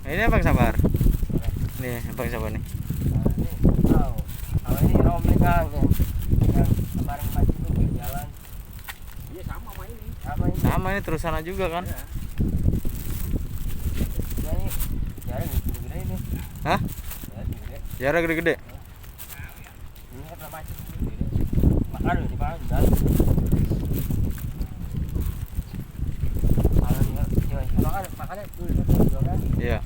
Ini Bang Sabar. Nih, Bang Sabar nih. Ini tahu. Kalau ini romling Kang yang kemarin pagi itu berjalan. Iya sama sama ini. Sama ini terus sana juga kan? Ya. Ya ini jaring gede-gede ini. Hah? Jaring gede. Jarak gede-gede. Ini kan sama macam gede. Makan di mana jalan. Kalau dia makan makannya dulu kan. Iya.